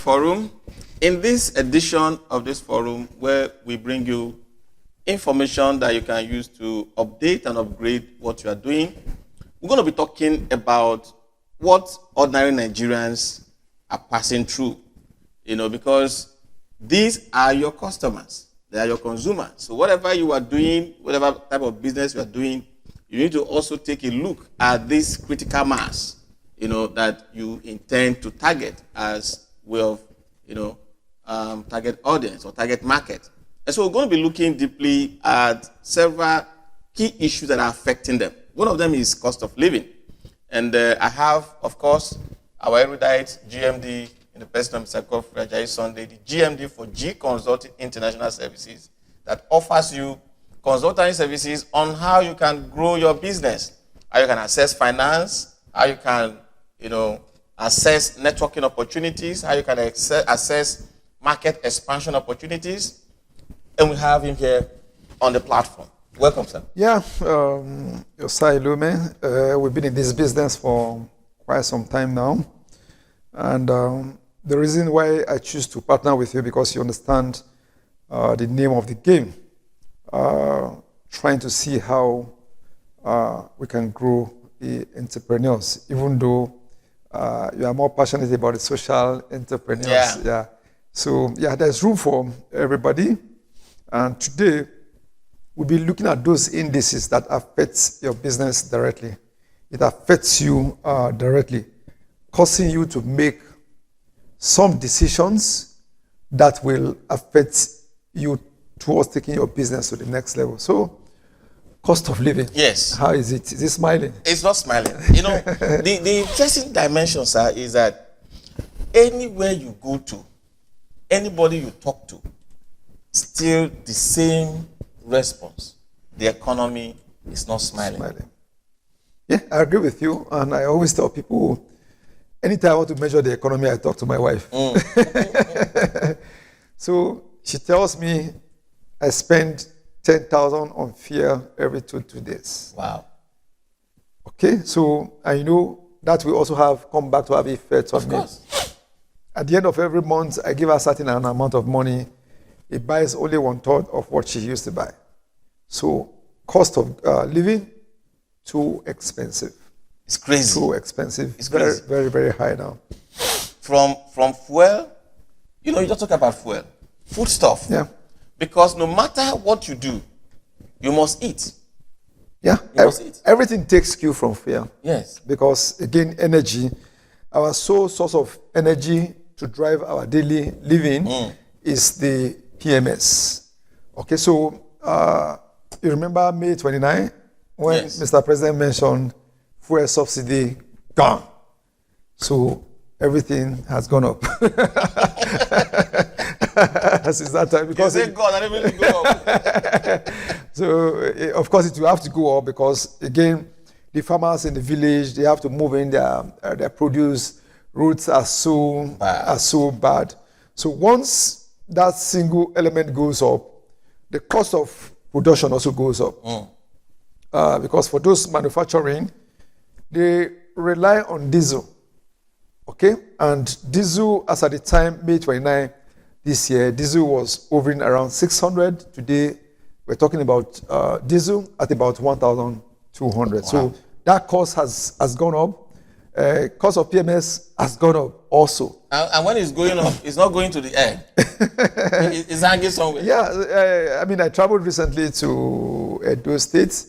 Forum. In this edition of this forum, where we bring you information that you can use to update and upgrade what you are doing, we're going to be talking about what ordinary Nigerians are passing through, because these are your customers, they are your consumers. So whatever you are doing, whatever type of business you are doing, you need to also take a look at this critical mass, that you intend to target as way of, target audience or target market. And so we're going to be looking deeply at several key issues that are affecting them. One of them is cost of living. And I have, of course, our erudite GMD in the person of Mr. Godfrey Ajayi Sunday, the GMD for G Consulting International Services, that offers you consulting services on how you can grow your business, how you can access finance, how you can, assess networking opportunities, how you can assess market expansion opportunities. And we have him here on the platform. Welcome, sir. Yeah, Yosai Lume. We've been in this business for quite some time now. And the reason why I choose to partner with you, because you understand the name of the game. Trying to see how we can grow the entrepreneurs, even though you are more passionate about the social entrepreneurs. Yeah. So, there's room for everybody. And today, we'll be looking at those indices that affect your business directly. It affects you directly, causing you to make some decisions that will affect you towards taking your business to the next level. So, cost of living. Yes. How is it? Is it smiling? It's not smiling. The interesting dimension, sir, is that anywhere you go to, anybody you talk to, still the same response. The economy is not smiling. Yeah, I agree with you. And I always tell people, anytime I want to measure the economy, I talk to my wife. So she tells me I spend 10,000 on fear every two days. Wow. Okay, so I know that will also come back to have effects on me. Of course. At the end of every month, I give her a certain amount of money. It buys only 1/3 of what she used to buy. So cost of living, too expensive. It's crazy. Too expensive. It's very, crazy. very, very high now. From fuel, you just talk about fuel, food stuff. Yeah. Because no matter what you do, you must eat. Yeah. You must eat. Everything takes cue from fear. Yes. Because again, energy, our sole source of energy to drive our daily living is the PMS. Okay, so you remember May 29 when Mr. President mentioned fuel subsidy gone. So everything has gone up. Since that time, because you say God, I didn't really go up. So of course it will have to go up because again, the farmers in the village, they have to move in their produce. Routes are so bad. So once that single element goes up, the cost of production also goes up. Because for those manufacturing, they rely on diesel. Okay? And diesel, as at the time, May 29 this year, diesel was hovering around 600. Today, we're talking about diesel at about 1,200. Wow. So that cost has gone up. Cost of PMS has gone up also. And when it's going up, it's not going to the air. It's hanging somewhere. Yeah, I traveled recently to Edo State.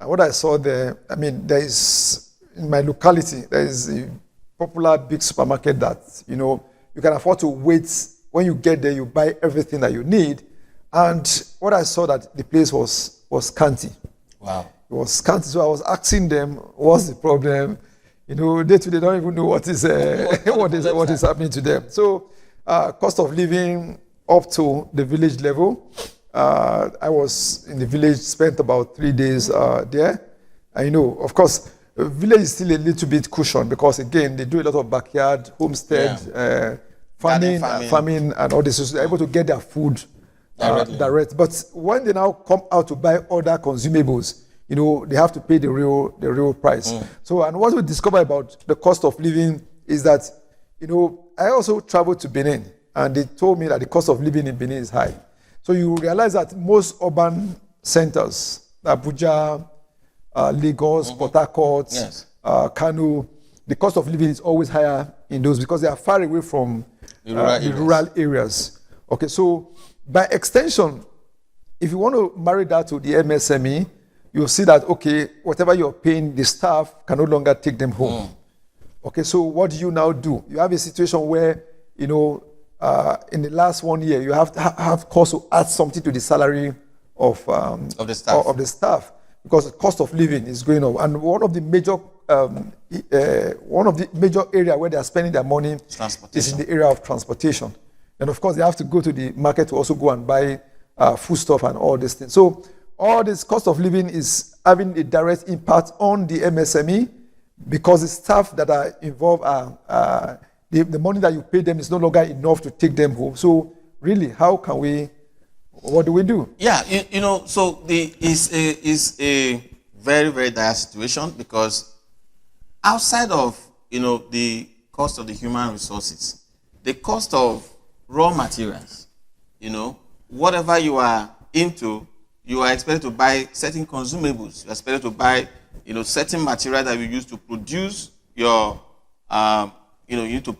And what I saw there, there is, in my locality, there is a popular big supermarket that, you can afford to wait. When you get there, you buy everything that you need. And what I saw that the place was scanty. Wow. It was scanty. So I was asking them, what's the problem? They don't even know what is happening to them. So cost of living up to the village level. I was in the village, spent about 3 days there. I know, of course, the village is still a little bit cushioned because, again, they do a lot of backyard, homestead, farming, and all this. So they're able to get their food direct. But when they now come out to buy other consumables, they have to pay the real price. So, and what we discover about the cost of living is that, I also traveled to Benin, and they told me that the cost of living in Benin is high. So you realize that most urban centers, Abuja, Lagos, Port Harcourt, Yes. Kano, the cost of living is always higher in those because they are far away from The rural the areas. rural areas. Okay, so by extension, if you want to marry that to the MSME, you'll see that, okay, whatever you're paying, the staff can no longer take them home. Okay, so what do you now do? You have a situation where, in the last 1 year, you have to have cost to add something to the salary of the staff. of the staff because the cost of living is going up. And one of the major area where they are spending their money is in the area of transportation. And of course, they have to go to the market to also go and buy foodstuff and all these things. So all this cost of living is having a direct impact on the MSME because the staff that are involved are the money that you pay them is no longer enough to take them home. So really, what do we do? Yeah, so is a very, very dire situation because outside of, the cost of the human resources, the cost of raw materials, whatever you are into, you are expected to buy certain consumables. You are expected to buy, certain material that you use to produce your, you need to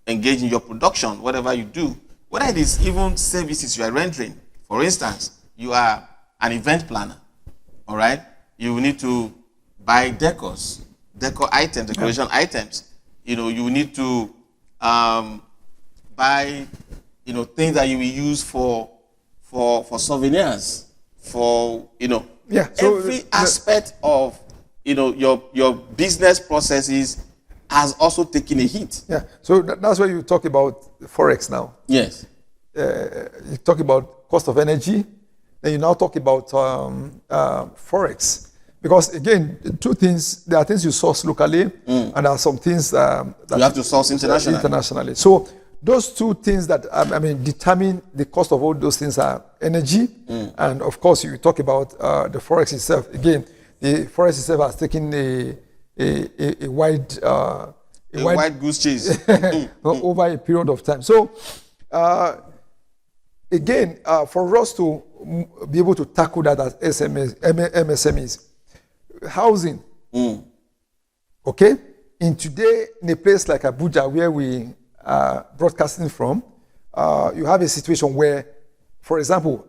engage in your production, whatever you do. Whether it is even services you are rendering. For instance, you are an event planner, all right? You need to buy decor items, decoration items. You need to buy, things that you will use for souvenirs, so every aspect of your business processes has also taken a hit. Yeah, so that's where you talk about forex now. Yes. You talk about cost of energy, then you now talk about forex. Because again, two things, there are things you source locally, and there are some things that you have to source internationally. So those two things that determine the cost of all those things are energy, and of course you talk about the forex itself. Again, the forex itself has taken a wide goose chase over a period of time. So again, for us to be able to tackle that as MSMEs, housing, okay? In a place like Abuja, where we are broadcasting from, you have a situation where, for example,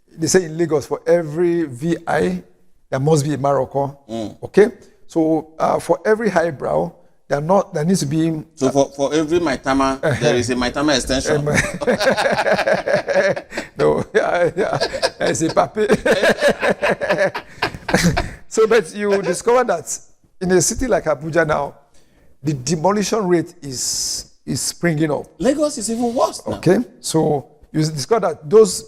they say in Lagos, for every VI, there must be a Morocco, okay? So for every highbrow, there needs to be... So for every Maitama, there is a Maitama extension. No, it's a papi. So, but you discover that in a city like Abuja now, the demolition rate is springing up. Lagos is even worse now. Okay, so you discover that those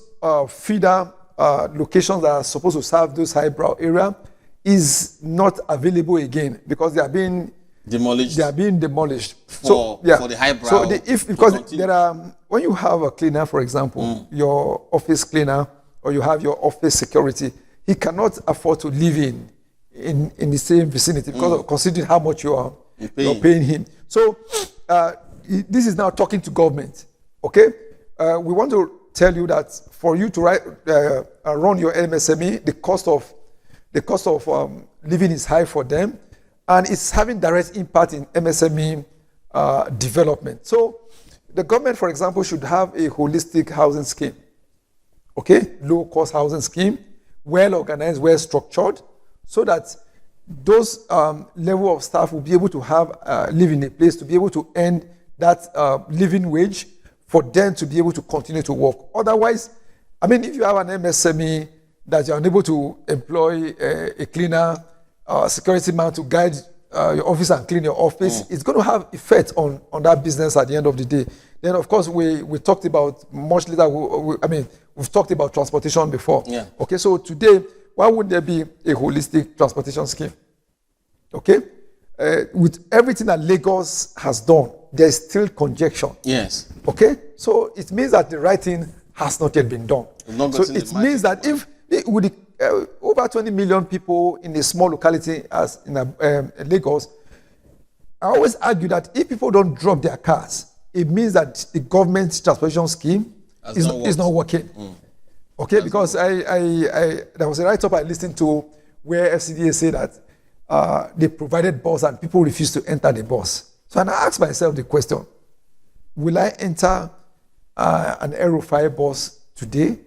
feeder locations that are supposed to serve those highbrow area is not available again because they are being demolished. They are being demolished for the highbrow. So because there are, when you have a cleaner, for example, your office cleaner, or you have your office security, he cannot afford to live in the same vicinity because of considering how much you're paying him. So this is now talking to government. Okay, we want to tell you that for you to run your MSME, the cost of living is high for them, and it's having direct impact in MSME development. So the government, for example, should have a holistic housing scheme. Okay, low-cost housing scheme, well-organized, well-structured, so that those level of staff will be able to live in a place to be able to earn that living wage for them to be able to continue to work. Otherwise, if you have an MSME that you're unable to employ a cleaner, security man to guide your office and clean your office, it's going to have effect on that business at the end of the day. Then, of course, we talked about much later. We've talked about transportation before. Yeah. Okay, so today, why wouldn't there be a holistic transportation scheme? Okay, with everything that Lagos has done, there is still congestion. Yes. Okay, so it means that the right thing has not yet been done. So it means that if with over 20 million people in a small locality as in Lagos, I always argue that if people don't drop their cars, it means that the government transportation scheme is not working. Okay, because there was a write-up I listened to where FCDA said that they provided bus and people refused to enter the bus. So and I asked myself the question, will I enter an Aero 5 bus today?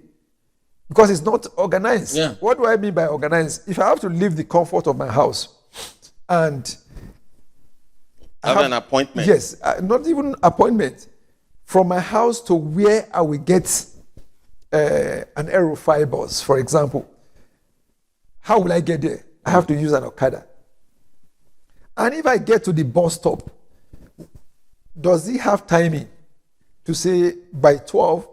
Because it's not organized. Yeah. What do I mean by organized? If I have to leave the comfort of my house and have an appointment. Yes, not even appointment. From my house to where I will get an Aero 5 bus, for example. How will I get there? I have to use an Okada. And if I get to the bus stop, does he have timing to say by 12,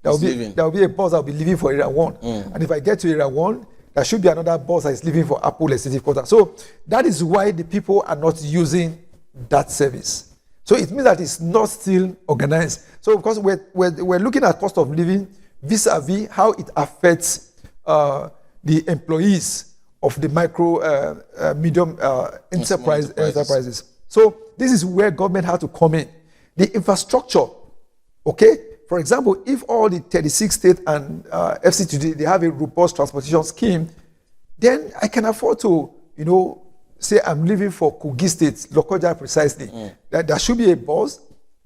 there will be a bus that will be leaving for Area 1. And if I get to Area 1, there should be another bus that is leaving for Apple Executive Quarter. So that is why the people are not using that service. So it means that it's not still organized. So because we're looking at cost of living vis-a-vis how it affects the employees of the micro, medium enterprises. So this is where government has to come in. The infrastructure, okay? For example, if all the 36 states and FC today, they have a robust transportation scheme, then I can afford to, say I'm leaving for Kogi State, Lokoja precisely. There should be a bus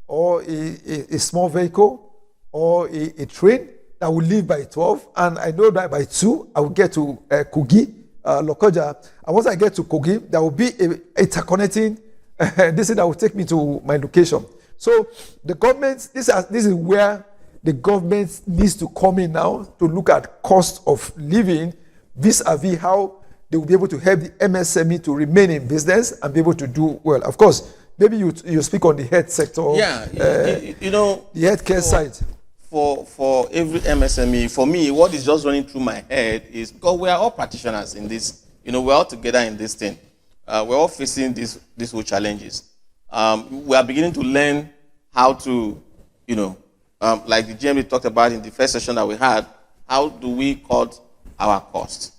or a small vehicle or a train that will leave by 12. And I know that by 2, I will get to Kogi, Lokoja. And once I get to Kogi, there will be a interconnecting, this is that will take me to my location. So the government, this is where the government needs to come in now to look at cost of living vis-a-vis how they will be able to help the MSME to remain in business and be able to do well. Of course, maybe you speak on the health sector. Yeah, the healthcare side. For every MSME, for me, what is just running through my head is because we are all practitioners in this. We're all together in this thing. We're all facing these whole challenges. We are beginning to learn how to, like the GMD talked about in the first session that we had, how do we cut our costs?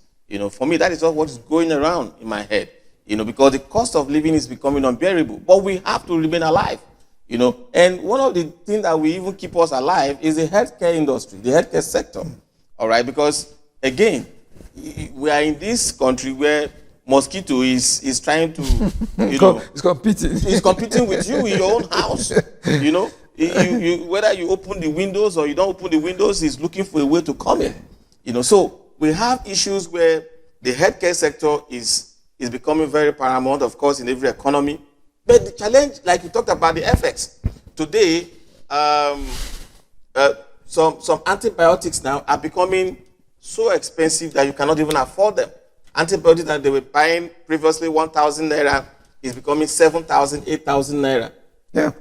For me, that is all what is going around in my head, because the cost of living is becoming unbearable. But we have to remain alive, And one of the things that will even keep us alive is the healthcare industry, the healthcare sector, all right? Because, again, we are in this country where mosquito is trying to, it's competing. It's competing with you in your own house, whether you open the windows or you don't open the windows, it's looking for a way to come in, So we have issues where the healthcare sector is becoming very paramount, of course, in every economy. But the challenge, like you talked about the FX, today, some antibiotics now are becoming so expensive that you cannot even afford them. Antibiotics that they were buying previously 1,000 naira is becoming 7,000, 8,000 naira. Yeah.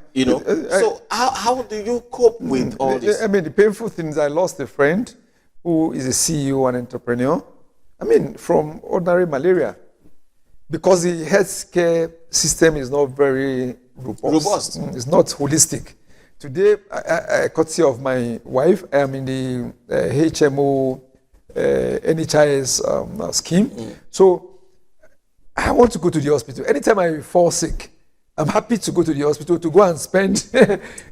So how do you cope with all this? The painful thing is I lost a friend who is a CEO and entrepreneur. From ordinary malaria. Because the healthcare system is not very robust. It's not holistic. Today, courtesy of my wife, I am in the HMO NHIS scheme. So I want to go to the hospital. Anytime I fall sick, I'm happy to go to the hospital to go and spend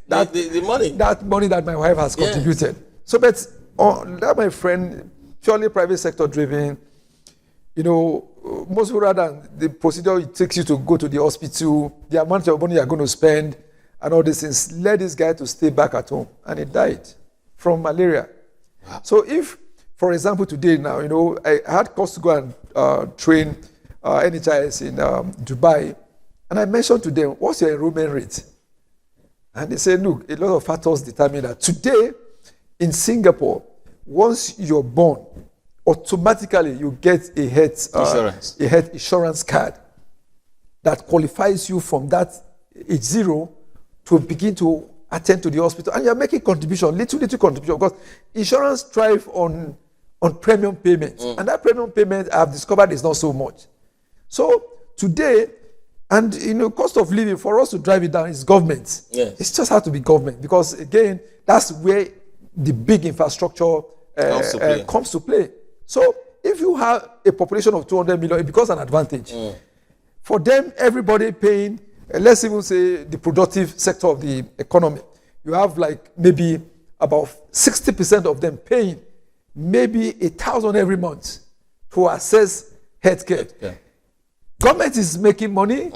that money that my wife has contributed. So, but that my friend, purely private sector driven, most rather than the procedure it takes you to go to the hospital, the amount of money you're going to spend, and all these things, led this guy to stay back at home, and he died from malaria. Wow. So if, for example, today now, I had cost to go and train NHIS in Dubai, and I mentioned to them, what's your enrollment rate? And they said, look, a lot of factors determine that. Today, in Singapore, once you're born, automatically you get a health insurance card that qualifies you from that age 0 to begin to attend to the hospital, and you're making contribution, little contribution, because insurance thrive on premium payment, and that premium payment I've discovered is not so much. So today, and cost of living for us to drive it down is government. Yes. It's just has to be government, because again, that's where the big infrastructure comes to play. So if you have a population of 200 million, it becomes an advantage. For them, everybody paying let's even say the productive sector of the economy, you have like maybe about 60% of them paying maybe 1,000 every month to access healthcare. Government is making money.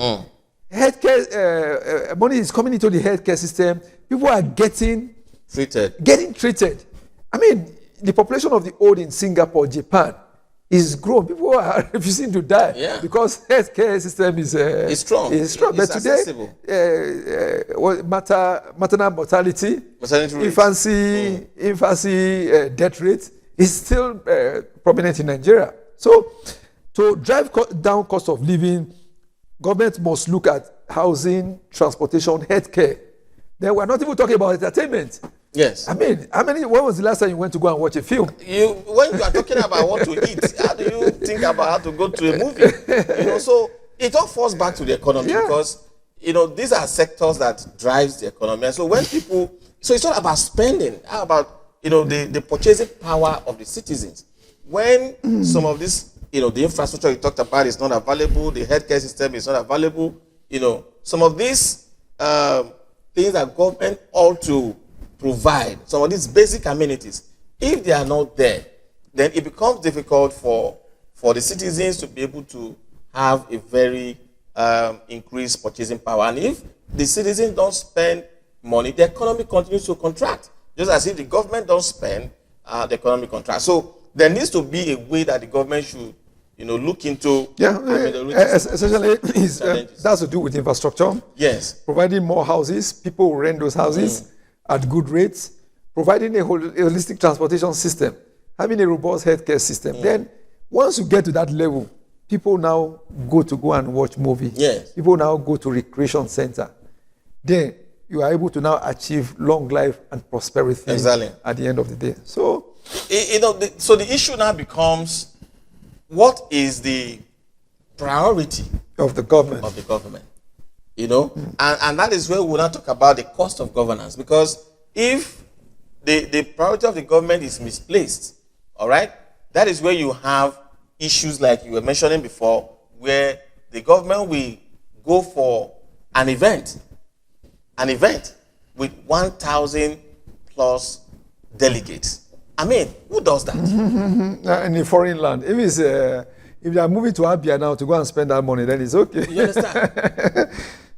Healthcare money is coming into the healthcare system. People are getting treated. I mean, the population of the old in Singapore, Japan, is grown. People are refusing to die because healthcare system is strong. But today, maternal mortality, infancy death rate is still prominent in Nigeria. So, to drive down cost of living, government must look at housing, transportation, healthcare. Then we're not even talking about entertainment. Yes. I mean, when was the last time you went to go and watch a film? When you are talking about what to eat, how do you think about how to go to a movie? So it all falls back to the economy because, these are sectors that drives the economy. And so when people, so it's not about spending, how about, the purchasing power of the citizens. When some of this, the infrastructure you talked about is not available, the healthcare system is not available, some of these things that government ought to provide, some of these basic amenities, if they are not there, then it becomes difficult for the citizens to be able to have a very increased purchasing power. And if the citizens don't spend money, the economy continues to contract. Just as if the government don't spend, the economy contracts. So there needs to be a way that the government should, look into. Essentially, that's to do with infrastructure. Yes. Providing more houses, people will rent those houses at good rates. Providing a holistic transportation system, having a robust healthcare system. Then, once you get to that level, people now go and watch movies. Yes. People now go to recreation center. Then you are able to now achieve long life and prosperity at the end of the day. So, so the issue now becomes, what is the priority of the government? And that is where we will now talk about the cost of governance. Because if the priority of the government is misplaced, all right, that is where you have issues like you were mentioning before, where the government will go for an event with 1,000 plus delegates. I mean, who does that? In a foreign land. If they are moving to Abia now to go and spend that money, then it's okay. You understand?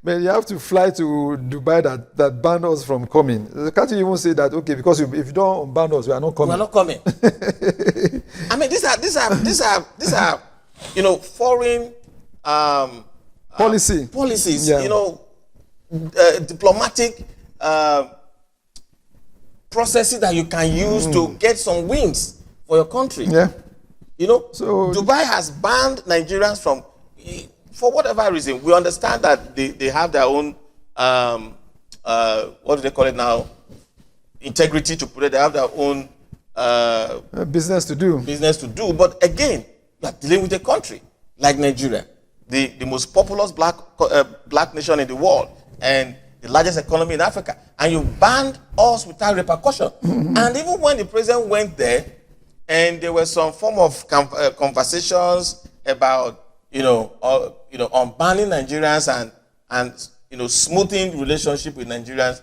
But you have to fly to Dubai that ban us from coming. Can't you even say that, okay, because if you don't ban us, we are not coming. We are not coming. I mean, these are foreign policies, diplomatic processes that you can use to get some wins for your country. Yeah. So Dubai has banned Nigerians from, for whatever reason. We understand that they have their own, what do they call it now? Integrity to put it. They have their own business to do. But again, you are dealing with a country like Nigeria, the most populous black nation in the world, and the largest economy in Africa, and you banned us without repercussion. And even when the president went there, and there were some form of conversations about, on banning Nigerians and smoothing relationship with Nigerians.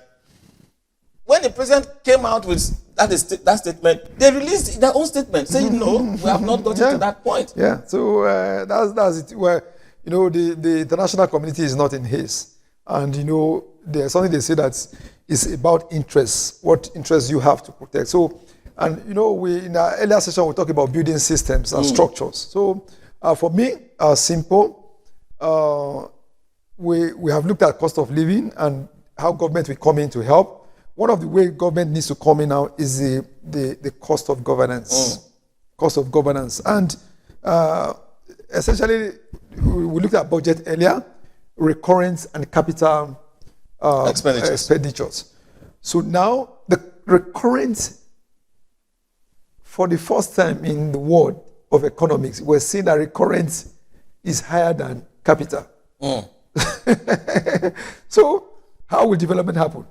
When the president came out with that statement, they released their own statement saying, no, we have not gotten to that point. Yeah, so that's it. Where, the international community is not in haste. And, there's something they say that is about interests, what interests you have to protect. So, and, in our earlier session, we talked about building systems and structures. So, for me, simple, we have looked at cost of living and how government will come in to help. One of the ways government needs to come in now is the cost of governance. Cost of governance. And essentially, we looked at budget earlier, recurrent and capital expenditures. So now, the recurrent, for the first time in the world of economics, we're seeing that recurrent is higher than capital. So, how will development happen?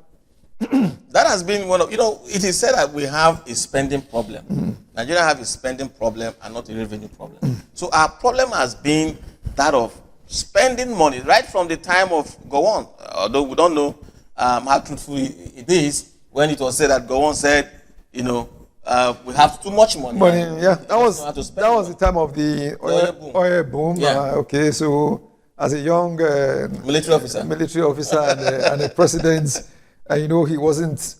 That has been one of, it is said that we have a spending problem. Nigeria have a spending problem and not a revenue problem. So our problem has been that of spending money right from the time of Gowon, although we don't know how truthful it is, when it was said that Gowon said, we have too much money. Yeah, that was the time of the oil boom. Yeah. Okay, so as a young military officer and a president, he wasn't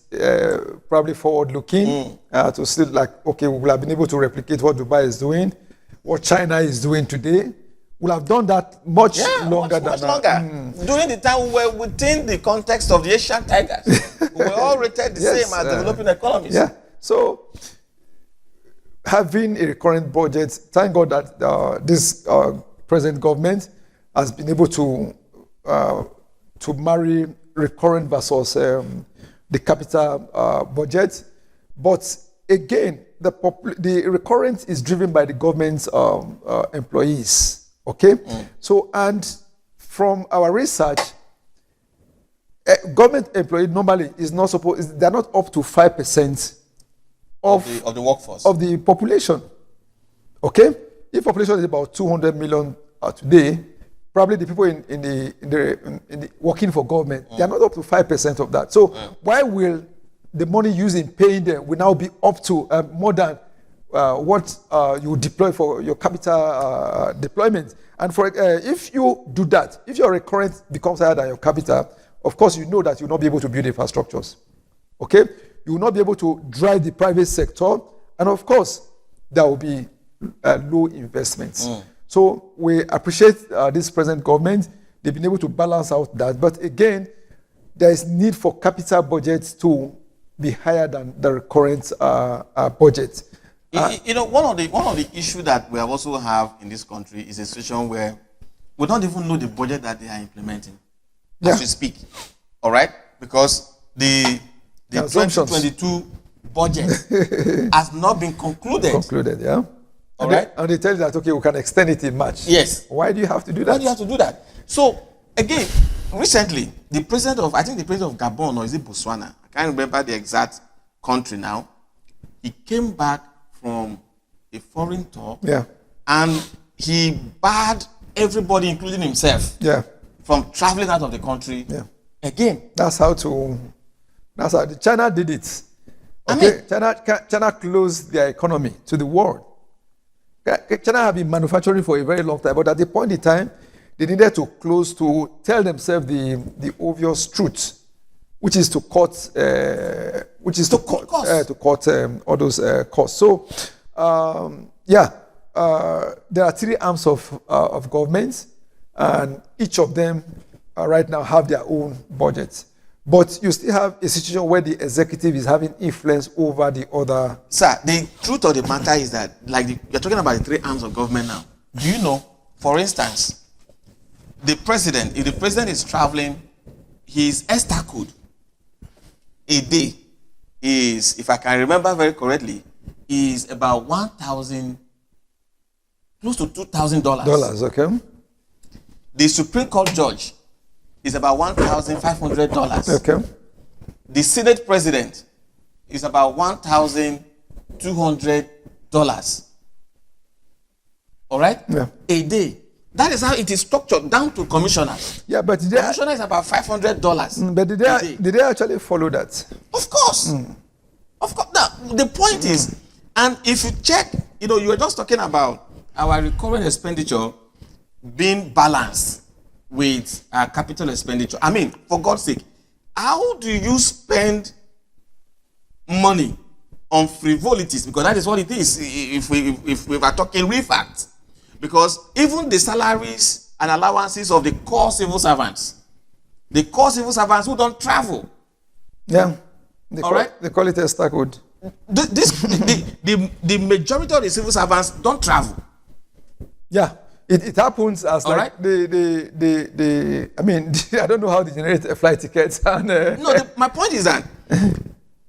probably forward looking to still like, okay, we will have been able to replicate what Dubai is doing, what China is doing today. We'll have done that much longer much longer. During the time we were within the context of the Asian tigers. We were all rated the same as developing economies. Yeah. So having a recurrent budget, thank God that this present government has been able to marry recurrent versus the capital budget. But again, the recurrent is driven by the government's employees. Okay, so and from our research, government employee normally is not supposed. They're not up to 5% of the workforce of the population. Okay, if population is about 200 million today, probably the people in the working for government, they are not up to 5% of that. So why will the money used in paying them will now be up to more than what you deploy for your capital deployment? And for if you do that, if your recurrent becomes higher than your capital, of course you know that you will not be able to build infrastructures. Okay, you will not be able to drive the private sector, and of course there will be low investments. So we appreciate this present government. They've been able to balance out that, but again, there is need for capital budgets to be higher than the current budget. One of the issues that we also have in this country is a situation where we don't even know the budget that they are implementing as we speak. All right, because the 2022 budget has not been concluded. Concluded, yeah. All right, and they tell you that okay, we can extend it in March. Yes. Why do you have to do that? Why do you have to do that? So again, recently, the president of Gabon, or is it Botswana? I can't remember the exact country now. He came back from a foreign tour, and he barred everybody, including himself, from traveling out of the country. Again, that's how China did it. Okay, China closed their economy to the world. China have been manufacturing for a very long time, but at the point in time, they needed to close to tell themselves the obvious truth, which is to cut all those costs. So, there are three arms of government, and each of them right now have their own budgets. But you still have a situation where the executive is having influence over the other. Sir, the truth of the matter is that, you're talking about the three arms of government now. Do you know, for instance, if the president is traveling, his ESTA code a day is, if I can remember very correctly, is about $1,000, close to $2,000. Okay. The Supreme Court judge is about $1,500. Okay. The Senate president is about $1,200. All right? Yeah. A day. That is how it is structured down to commissioners. Yeah, but commissioner is about $500. But did they actually follow that? Of course. Of course. Now, the point is, and if you check, you were just talking about our recurring expenditure being balanced with capital expenditure. I mean, for God's sake, how do you spend money on frivolities? Because that is what it is, if we are talking real facts. Because even the salaries and allowances of the core civil servants who don't travel. Yeah. They call it a stack code. The majority of the civil servants don't travel. Yeah. It happens as I mean, I don't know how they generate flight tickets. And, my point is that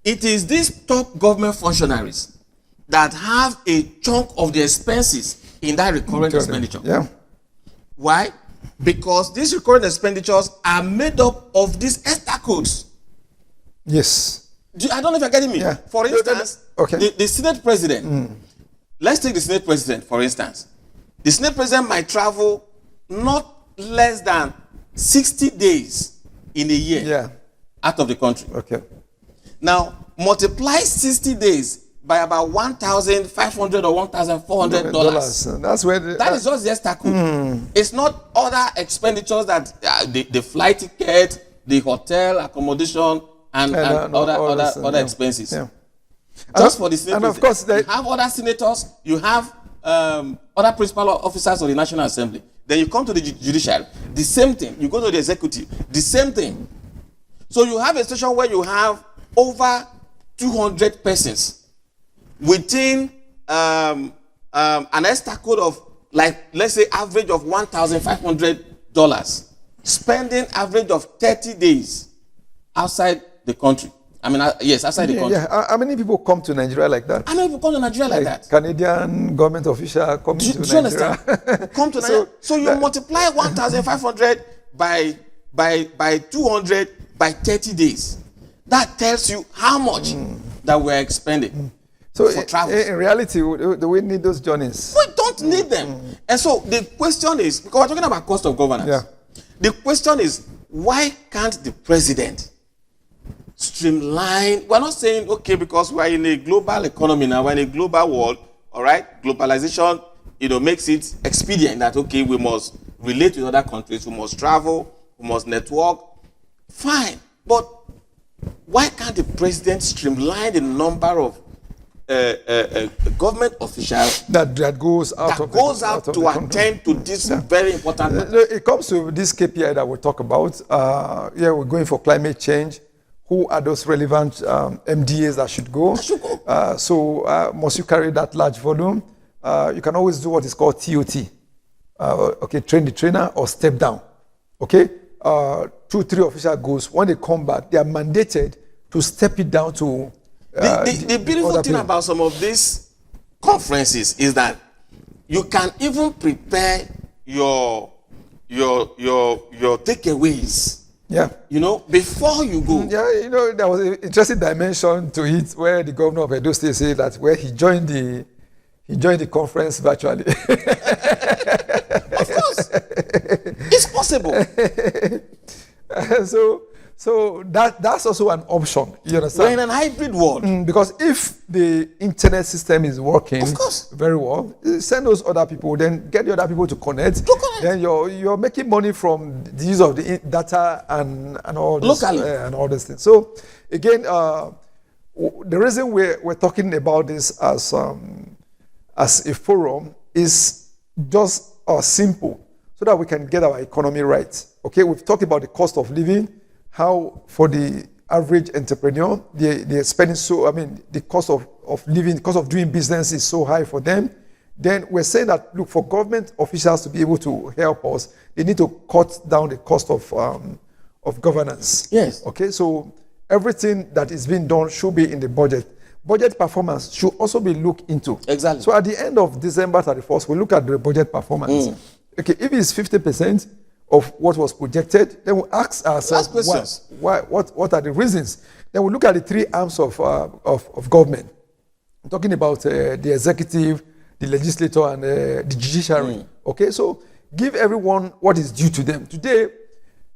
it is these top government functionaries that have a chunk of the expenses in that recurrent expenditure. Yeah. Why? Because these recurrent expenditures are made up of these ESTA codes. Yes. I don't know if you're getting me. Yeah. For instance, the Senate president. Let's take the Senate president, for instance. The Senate president might travel not less than 60 days in a year Yeah. out of the country. Okay. Now, multiply 60 days by about $1,500 or $1,400. That's where That is just the obstacle. It's not other expenditures that the flight ticket, the hotel accommodation, and other expenses. Yeah. Just for the senators. And of course, you have other senators, you have other principal officers of the National Assembly. Then you come to the judiciary, the same thing. You go to the executive, the same thing. So you have a situation where you have over 200 persons within an extra code of, like, let's say, average of $1,500, spending average of 30 days outside the country. I mean, yes, outside the country. Yeah. How many people come to Nigeria like that? How many people come to Nigeria like that? Canadian government official coming to Do you Nigeria. understand? Come to Nigeria. So you multiply 1,500 by 200 by 30 days. That tells you how much that we're expending So for travel. in reality, do we need those journeys? We don't need them. And so the question is, because we're talking about cost of governance. Yeah. The question is, why can't the president streamline? We're not saying, okay, because we're in a global economy now, we're in a global world, all right? Globalization, makes it expedient that, okay, we must relate with other countries, we must travel, we must network. Fine. But why can't the president streamline the number of government officials that goes out to attend to this very important matter? It comes to this KPI that we talk about. We're going for climate change. Who are those relevant MDAs that should go? So must you carry that large volume? You can always do what is called TOT. Train the trainer or step down. Okay? 2-3 official goes. When they come back, they are mandated to step it down to the beautiful thing about some of these conferences is that you can even prepare your takeaways. Yeah. Before you go. Yeah, there was an interesting dimension to it where the governor of Edo State said that where he joined the conference virtually. Of course. It's possible. So that's also an option. You understand? We're in an hybrid world. Because if the internet system is working of course very well, send those other people, then get the other people to connect. Then you're making money from the use of the data and all this, locally and all these things. So again, the reason we're talking about this as a forum is just simple, so that we can get our economy right. Okay, we've talked about the cost of living. How for the average entrepreneur, they're spending the cost of living, the cost of doing business is so high for them. Then we're saying that, look, for government officials to be able to help us, they need to cut down the cost of governance. Yes. Okay, so everything that is being done should be in the budget. Budget performance should also be looked into. Exactly. So at the end of December 31st, we look at the budget performance. Okay, if it's 50%, of what was projected, then we ask ourselves what are the reasons. Then we look at the 3 arms of government. I'm talking about the executive, the legislature, and the judiciary. Okay, so give everyone what is due to them. Today,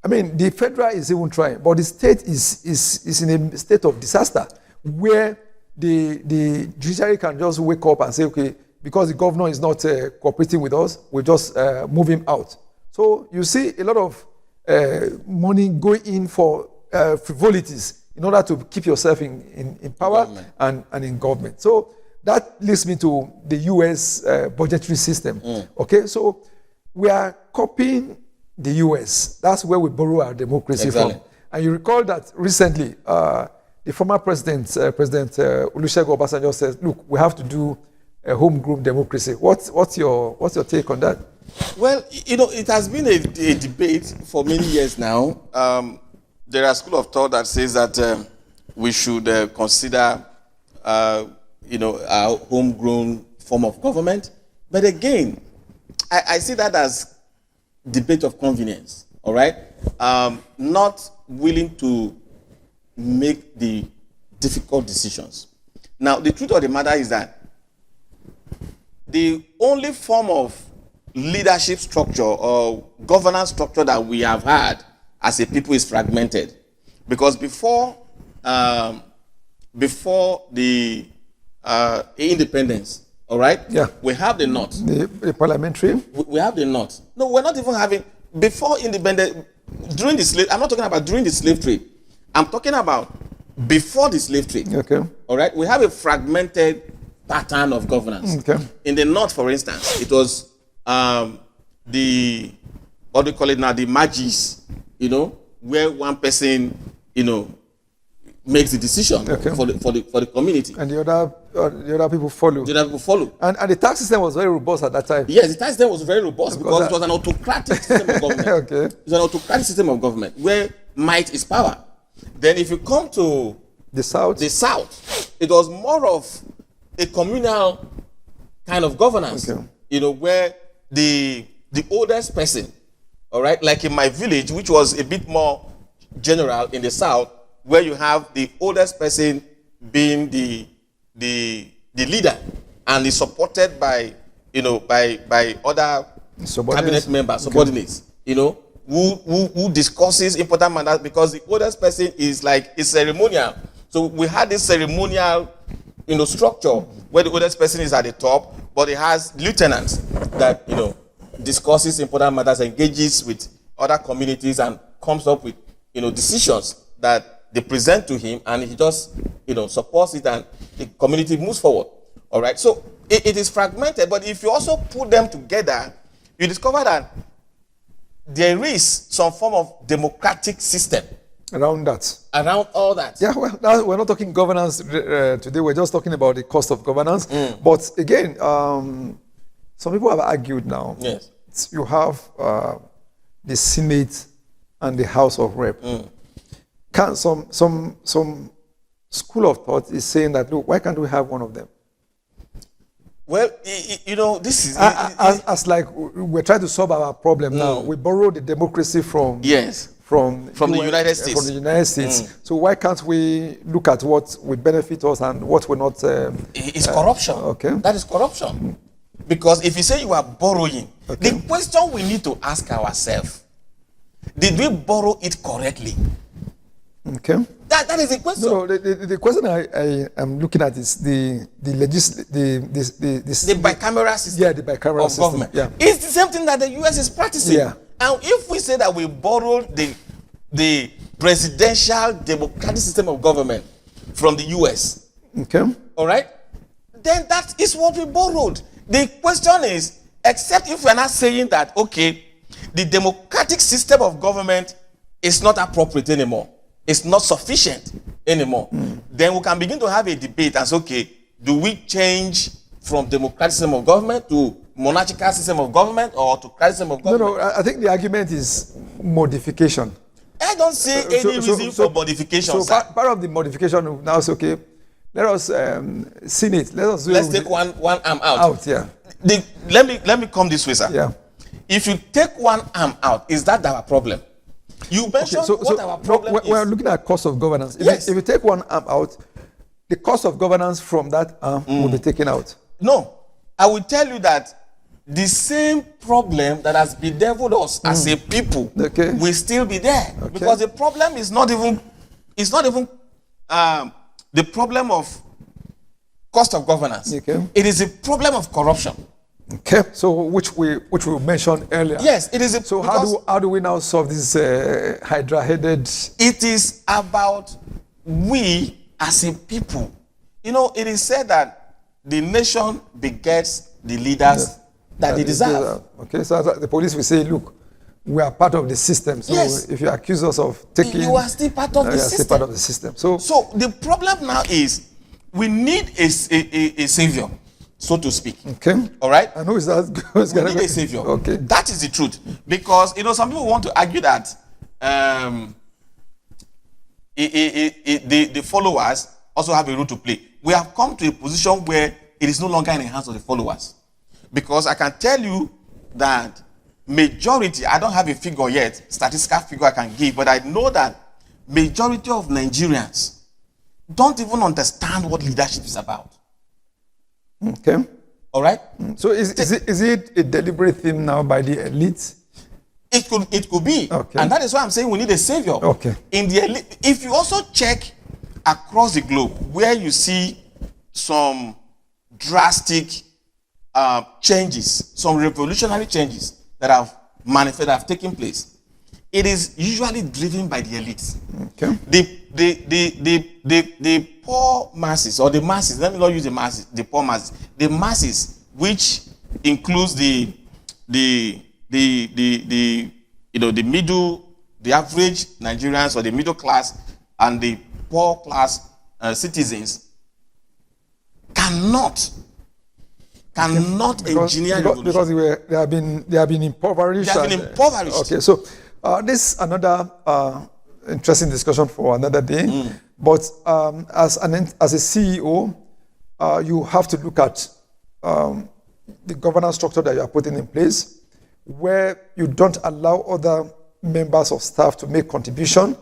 the federal is even trying, but the state is in a state of disaster where the judiciary can just wake up and say, okay, because the governor is not cooperating with us, we just move him out. So you see a lot of money going in for frivolities in order to keep yourself in power and in government. So that leads me to the US budgetary system. Okay, so we are copying the US. That's where we borrow our democracy from. And you recall that recently, the former President Olusegun Obasanjo says, look, we have to do a homegrown democracy. What's your take on that? Well, it has been a debate for many years now. There are school of thought that says that we should consider, a homegrown form of government. But again, I see that as debate of convenience. All right, not willing to make the difficult decisions. Now, the truth of the matter is that the only form of leadership structure or governance structure that we have had as a people is fragmented. Because before the independence, all right? Yeah. We have the North. The parliamentary. We have the North. No, we're not even having, before independence, during the slave, I'm not talking about during the slave trade. I'm talking about before the slave trade. Okay. All right? We have a fragmented pattern of governance. Okay. In the North, for instance, it was the, what do you call it now, the magis, where one person, makes the decision for the community. And the other people follow. The other people follow. And the tax system was very robust at that time. Yes, the tax system was very robust because it was an autocratic system of government. Okay. It was an autocratic system of government where might is power. Then if you come to the South, it was more of a communal kind of governance. Okay. Where the oldest person, all right, like in my village, which was a bit more general in the South, where you have the oldest person being the leader and is supported by other cabinet members, subordinates, who discusses important matters, because the oldest person is like a ceremonial. So we had this ceremonial structure where the oldest person is at the top, but it has lieutenants that discusses important matters, engages with other communities, and comes up with decisions that they present to him, and he just supports it, and the community moves forward. All right, so it is fragmented, but if you also put them together, you discover that there is some form of democratic system around all that. Yeah, well, we're not talking governance today. We're just talking about the cost of governance. But again, some people have argued now. Yes, you have the Senate and the House of Rep. Can some school of thought is saying that, look, why can't we have one of them? Well, this is as like we're trying to solve our problem now. We borrow the democracy from the United States. From the United States. So why can't we look at what will benefit us and what will not? It's corruption. Okay. That is corruption. Because if you say you are borrowing, the question we need to ask ourselves: did we borrow it correctly? Okay. That is the question. No, the question I am looking at is the bicameral system. Yeah, the bicameral system. Government. Yeah. It's the same thing that the US is practicing. Yeah. And if we say that we borrowed the presidential democratic system of government from the US, okay, all right, then that is what we borrowed. The question is, except if we're not saying that, okay, the democratic system of government is not appropriate anymore, it's not sufficient anymore, then we can begin to have a debate and say, okay, do we change from democratic system of government to monarchical system of government or autocratic system of government? No, I think the argument is modification. I don't see any reason for modification. So part of the modification now is, okay, let us see it. Let's take one arm out. Yeah. Let me come this way, sir. Yeah. If you take one arm out, is that our problem? You mentioned what our problem is. We're looking at cost of governance. Yes. If you take one arm out, the cost of governance from that arm will be taken out. No, I will tell you that the same problem that has bedeviled us as a people will still be there, because the problem is not even the problem of cost of governance. Okay. It is a problem of corruption. Okay, so which we mentioned earlier. Yes, it is. So how do we now solve this hydra-headed? It is about we as a people. It is said that the nation begets the leaders that they deserve. Okay, so the police will say, look, we are part of the system. So if you accuse us of taking, you are still part of the system. Still part of the system. So the problem now is we need a savior, so to speak. Okay. All right. And who is that? We need a savior. Okay. That is the truth, because some people want to argue that the followers also have a role to play. We have come to a position where it is no longer in the hands of the followers, because I can tell you that majority, I don't have a figure yet, statistical figure I can give, but I know that majority of Nigerians don't even understand what leadership is about. Okay. All right? So is it a deliberate thing now by the elites? It could be. Okay. And that is why I'm saying we need a savior. Okay. In the elite, if you also check across the globe where you see some drastic changes, some revolutionary changes that have manifested, have taken place, it is usually driven by the elites. Okay. The poor masses, or the masses, let me not use the masses, the poor masses, the masses, which includes the middle, the average Nigerians, or the middle class and the poor class citizens, cannot engineer revolution. Because they have been impoverished. They have been impoverished. Okay, so this is another interesting discussion for another day. But as a CEO, you have to look at the governance structure that you are putting in place, where you don't allow other members of staff to make contribution.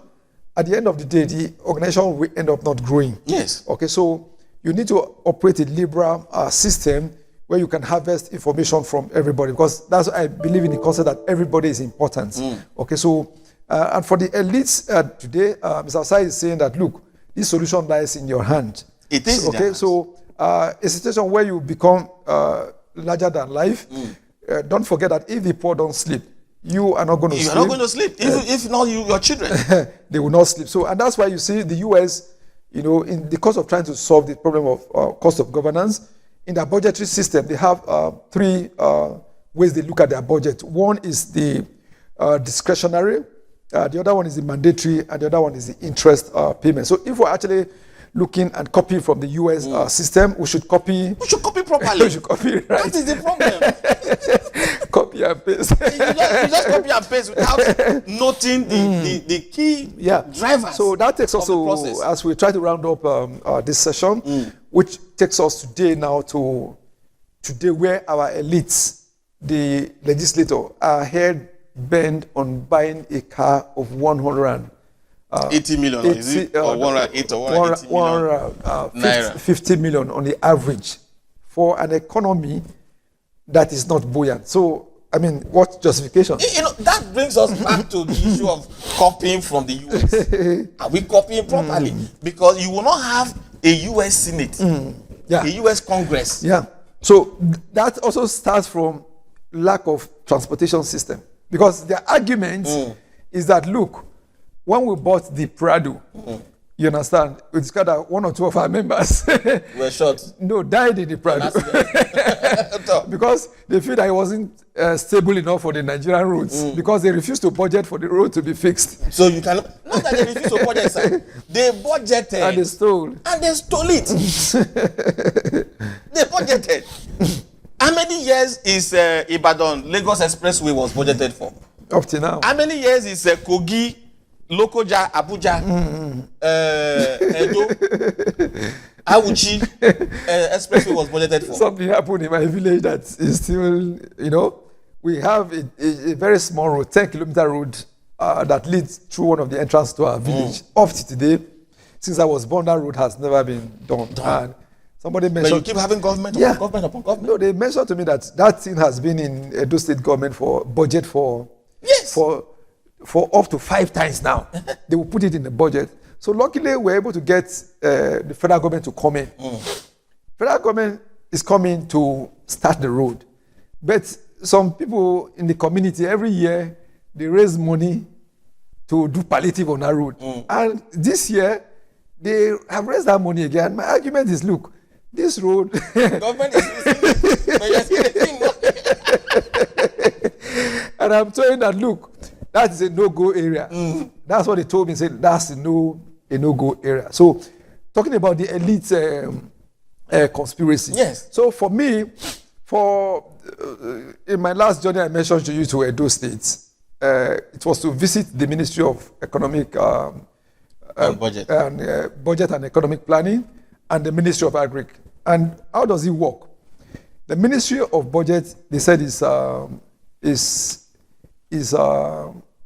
At the end of the day, the organization will end up not growing. Yes. Okay, so you need to operate a liberal system where you can harvest information from everybody, because that's I believe in the concept that everybody is important. Okay, so and for the elites today, Mr. Asai is saying that, look, this solution lies in your hand. It is. Okay, so a situation where you become larger than life, don't forget that if the poor don't sleep, you are not going to sleep. You are not going to sleep. If not, your children. They will not sleep. So, and that's why you see the US, in the course of trying to solve the problem of cost of governance, in their budgetary system, they have three ways they look at their budget. One is the discretionary, the other one is the mandatory, and the other one is the interest payment. So if we're actually looking and copying from the US system, we should copy. We should copy properly. We should copy right. That is the problem. Copy and paste. you just copy and paste without noting the key drivers. So that takes us to, as we try to round up this session, which takes us today where our elites, the legislator, are head bent on buying a car of 80 million, or is it? Or 108 or 180 million? 50 million on the average for an economy that is not buoyant. So, I mean, what justification? That brings us back to the issue of copying from the US. Are we copying properly? Because you will not have a US Senate, a US Congress. Yeah. So that also starts from lack of transportation system. Because their argument is that, look, when we bought the Prado, you understand, we discovered that one or two of our members were shot. No, died in the Prado. Because they feel that it wasn't stable enough for the Nigerian roads, because they refused to budget for the road to be fixed. So you cannot, not that they refused to budget, sir. They budgeted. And they stole. And they stole it. They budgeted. How many years is Ibadan Lagos Expressway was budgeted for? Up to now. How many years is Kogi, Lokoja, Abuja, Edo, Awuchi Expressway was budgeted for? Something happened in my village that is still, we have a very small road, 10-kilometer road that leads through one of the entrances to our village. Up to today, since I was born, that road has never been done. And somebody mentioned. But you keep having government upon government. No, they mentioned to me that thing has been in Edo State government for budget for up to 5 times now. They will put it in the budget. So luckily, we're able to get the federal government to come in. Federal government is coming to start the road. But some people in the community, every year, they raise money to do palliative on that road. And this year, they have raised that money again. My argument is, look, this road... Government is using And I'm saying that, look, that is a no-go area. That's what they told me. Said that's a no-go area. So, talking about the elite conspiracy. Yes. So for me, in my last journey, I mentioned to you to Edo State. It was to visit the Ministry of Economic Budget and Economic Planning and the Ministry of Agric. And how does it work? The Ministry of Budget, they said, is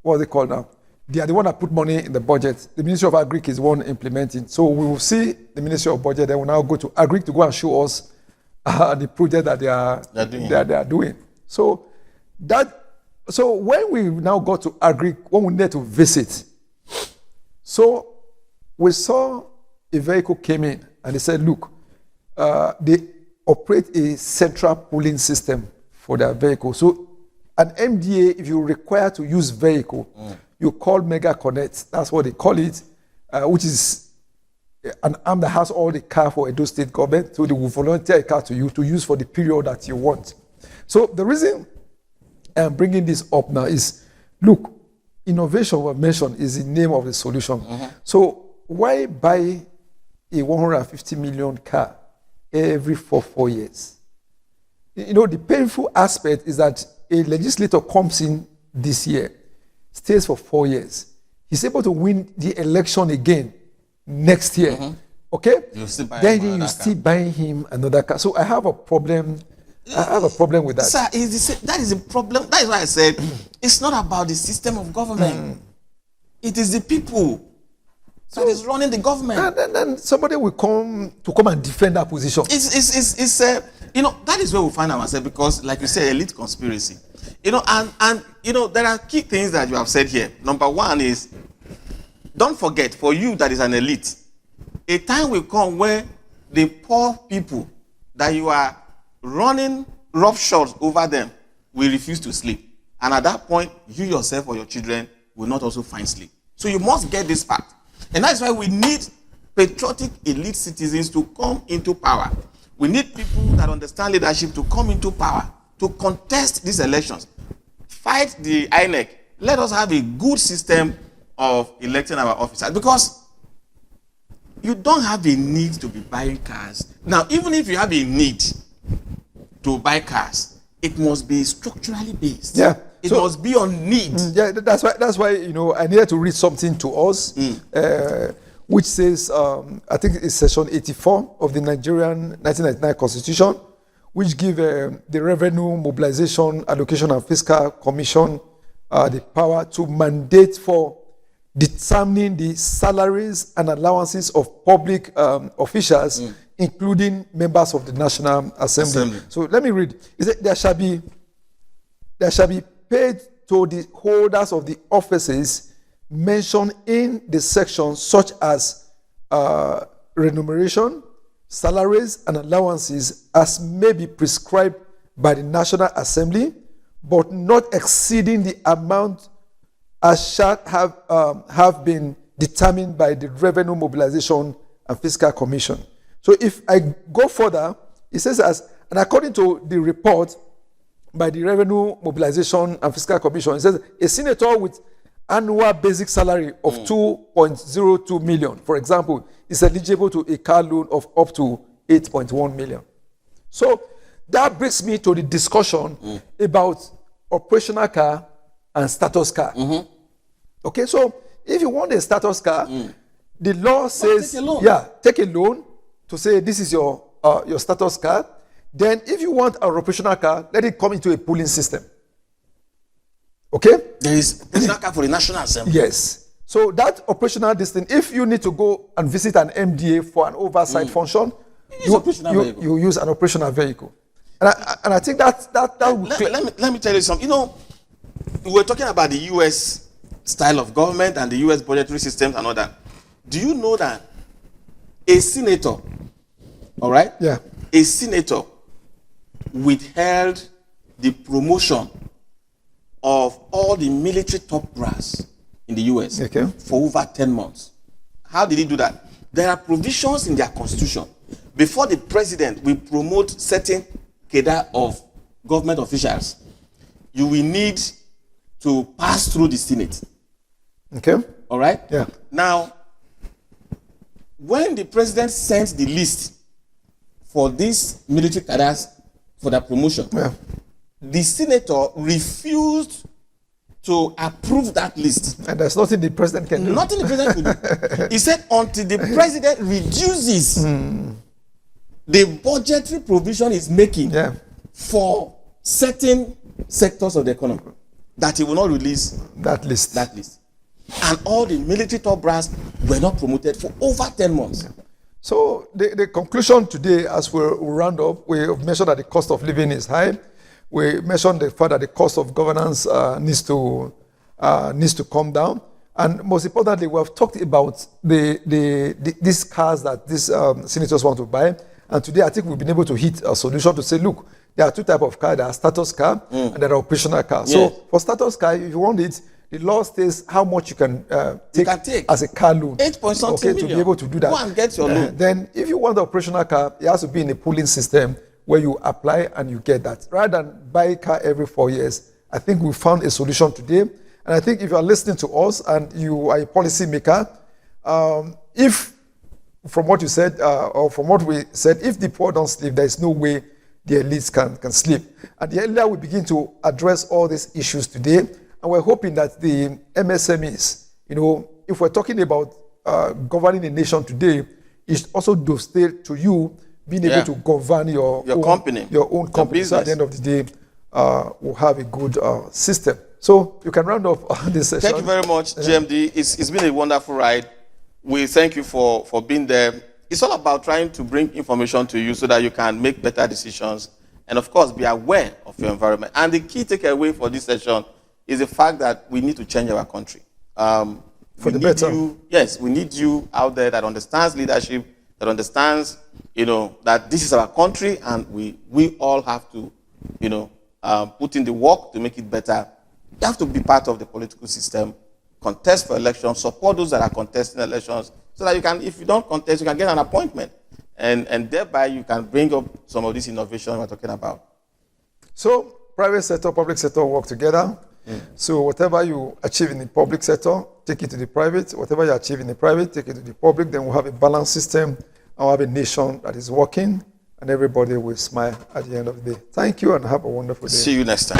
what they call now. They are the one that put money in the budget. The Ministry of Agric is one implementing. So we will see the Ministry of Budget. Then we'll now go to Agric to go and show us the project that they are doing. So when we now got to agree, when we needed to visit, so we saw a vehicle came in and they said, look, they operate a central pooling system for their vehicle. So an MDA, if you require to use vehicle, you call Mega Connect. That's what they call it, which is an arm that has all the car for Edo State government. So they will volunteer a car to you to use for the period that you want. So the reason I'm bringing this up now is, look, innovation we mentioned is the name of the solution. So why buy a 150 million car every 4 years? You know, the painful aspect is that a legislator comes in this year, stays for 4 years. He's able to win the election again next year. Okay? You still buy then him you still buying him another car. So I have a problem. I have a problem with that. Sir, that is a problem. That is why I said it's not about the system of government. It is the people that is running the government. And then somebody will come and defend that position. It's you know, that is where we find ourselves, because, like you said, elite conspiracy. You know, and you know, there are key things that you have said here. Number one is, don't forget, for you that is an elite, a time will come where the poor people that you are running roughshod over them will refuse to sleep. And at that point, you yourself or your children will not also find sleep. So you must get this fact. And that's why we need patriotic elite citizens to come into power. We need people that understand leadership to come into power, to contest these elections. Fight the INEC. Let us have a good system of electing our officers, because you don't have a need to be buying cars. Now, even if you have a need to buy cars, it must be structurally based. Yeah. It must be on need. Yeah, that's why you know, I needed to read something to us, which says, I think it's section 84 of the Nigerian 1999 Constitution, which give the Revenue Mobilization, Allocation and Fiscal Commission the power to mandate for determining the salaries and allowances of public officials, including members of the National Assembly. So let me read. It said, there shall be paid to the holders of the offices mentioned in the section, such as remuneration, salaries, and allowances, as may be prescribed by the National Assembly, but not exceeding the amount as shall have been determined by the Revenue Mobilization and Fiscal Commission. So if I go further, it says, and according to the report by the Revenue Mobilization and Fiscal Commission, it says a senator with annual basic salary of 2.02 million, for example, is eligible to a car loan of up to 8.1 million. So that brings me to the discussion about operational car and status car. Okay, so if you want a status car, the law says, take a loan to say this is your status car. Then if you want a operational car, let it come into a pooling system. Okay? There is operational car for the National Assembly. Yes. So that operational distance, if you need to go and visit an MDA for an oversight function, you use an operational vehicle. And I think that let me tell you something. You know, we were talking about the U.S. style of government and the U.S. budgetary systems and all that. Do you know that a senator, all right? Yeah. A senator withheld the promotion of all the military top brass in the U.S. for over 10 months. How did he do that? There are provisions in their constitution. Before the president will promote certain cadre of government officials, you will need to pass through the Senate. Okay. All right? Yeah. Now, when the president sent the list for these military cadres for their promotion, the senator refused to approve that list. And there's nothing the president can do. Nothing the president could do. He said until the president reduces the budgetary provision is making for certain sectors of the economy, that he will not release that list. And all the military top brass were not promoted for over 10 months. So the conclusion today, as we round up, we have mentioned that the cost of living is high. We mentioned the fact that the cost of governance needs to come down. And most importantly, we have talked about these cars that these senators want to buy. And today, I think we've been able to hit a solution to say, look, there are two types of cars. There are status car and there are operational cars. Yes. So for status car, if you want it, the law states how much you can take as a car loan. 8.something to million. be able to do that. Go and get your loan. Then if you want the operational car, it has to be in a pooling system where you apply and you get that. Rather than buy a car every 4 years, I think we found a solution today. And I think if you are listening to us and you are a policy maker, if from what you said or from what we said, if the poor don't sleep, there is no way the elites can sleep. And the earlier we begin to address all these issues today, and we're hoping that the MSMEs, if we're talking about governing a nation today, it also does to you being able to govern your own company, your own company. So at the end of the day, we'll have a good system. So you can round up this session. Thank you very much, GMD. It's been a wonderful ride. We thank you for being there. It's all about trying to bring information to you so that you can make better decisions and, of course, be aware of your environment. And the key takeaway for this session is the fact that we need to change our country. For the better. Yes, we need you out there that understands leadership, that understands, that this is our country and we all have to, put in the work to make it better. You have to be part of the political system, contest for elections, support those that are contesting elections, so that you can, if you don't contest, you can get an appointment. And thereby you can bring up some of this innovation we're talking about. So private sector, public sector work together. So whatever you achieve in the public sector, take it to the private. Whatever you achieve in the private, take it to the public. Then we'll have a balanced system and we'll have a nation that is working and everybody will smile at the end of the day. Thank you and have a wonderful day. See you next time.